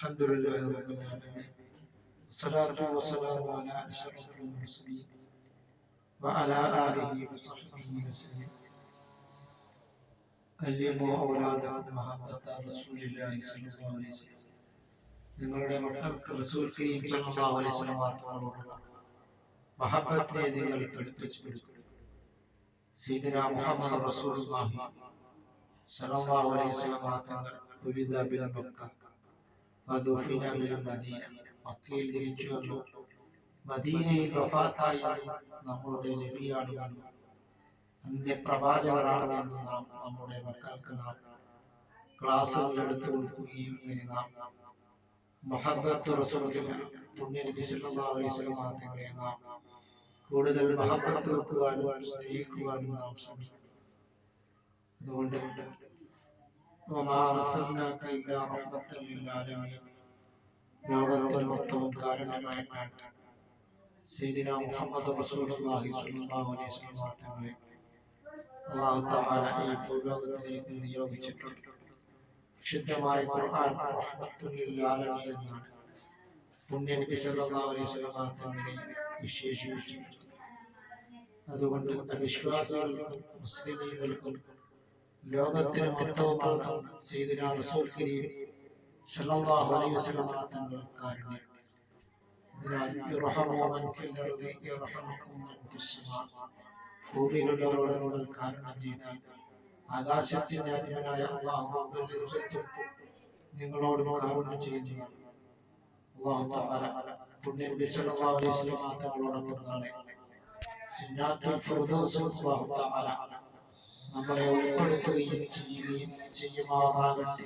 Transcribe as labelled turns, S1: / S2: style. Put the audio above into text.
S1: الحمد لله رب العالمين والصلاة والسلام على أشرف المرسلين وعلى آله وصحبه وسلم. علموا أولادكم محبة رسول الله صلى الله عليه وسلم. നിങ്ങളുടെ മക്കൾക്ക് റസൂൽ കരീം സല്ലല്ലാഹു അലൈഹി വസല്ലം തങ്ങളോടുള്ള മഹബത്തിനെ നിങ്ങൾ പഠിപ്പിച്ചു കൊടുക്കുക. സയ്യിദനാ മുഹമ്മദ് റസൂലുള്ളാഹി സല്ലല്ലാഹു അലൈഹി വസല്ലം തങ്ങൾ ഉലിദ ബിൽ മക്ക വദുഫിന ബിൽ മദീന, മക്കയിൽ ജനിച്ചു വന്നു, മദീനയിൽ വഫാത്തായി നമ്മളുടെ നബിയാണെന്നും അന്ത്യപ്രവാചകരാണെന്നും നാം നമ്മുടെ മക്കൾക്ക് നാം ക്ലാസുകൾ എടുത്തു കൊടുക്കുകയും ഇങ്ങനെ നാം മഹബത്ത് റസൂലിനെ പുണ്യ നബി സല്ലല്ലാഹു അലൈഹി വസല്ലം തങ്ങളെ നാം കൂടുതൽ മഹബത്ത് വെക്കുവാനും സ്നേഹിക്കുവാനും നാം ശ്രമിക്കും. അതുകൊണ്ട് ലോകത്തിന് മൊത്തവും കാരണമായിട്ടാണ് സയ്യിദനാ മുഹമ്മദ് റസൂലുള്ളാഹി സ്വല്ലല്ലാഹു അലൈഹി വസല്ലം തങ്ങളെ അല്ലാഹു തആല ഈ ഭൂലോകത്തിലേക്ക് നിയോഗിച്ചിട്ടുണ്ട്. വിശുദ്ധമായ ഖുർആൻ റഹ്മത്തുൽ ലിൽ ആലമീൻ എന്നാണ് പുണ്യ നബി സല്ലല്ലാഹു അലൈഹി വസല്ലം തങ്ങളെ വിശേഷിപ്പിച്ചിട്ടുള്ളത്. അതുകൊണ്ട് അവിശ്വാസികൾക്കും മുസ്ലിമീങ്ങൾക്കും ലോകത്തിന് മൊത്തവുമാണ് സയ്യിദനാ റസൂൽ കരീം സല്ലല്ലാഹു അലൈഹി വസല്ലം തങ്ങൾ കാരുണ്യം. അതിനാൽ ഇർഹമു മൻ ഫിൽ അർദി യർഹമുകും മൻ ഫിസ് സമാ, ഭൂമിയിലുള്ളവരോട് നിങ്ങൾ കാരുണ്യം ചെയ്താൽ ആകാശത്തിന്റെ അധിപനായ അല്ലാഹു റബ്ബുൽ ഇസ്സത്ത് നിങ്ങളോട് കാരുണ്യം ചെയ്യുന്നതാണ്. അല്ലാഹു തആല പുണ്യ നബി സല്ലല്ലാഹു അലൈഹി വസല്ലം തങ്ങളോടൊപ്പം നാളെ ജന്നാത്തുൽ ഫിർദൗസിൽ അല്ലാഹു തആല നമ്മളെ ഉൾപ്പെടുത്തുകയും ചെയ്യുമാറാകട്ടെ.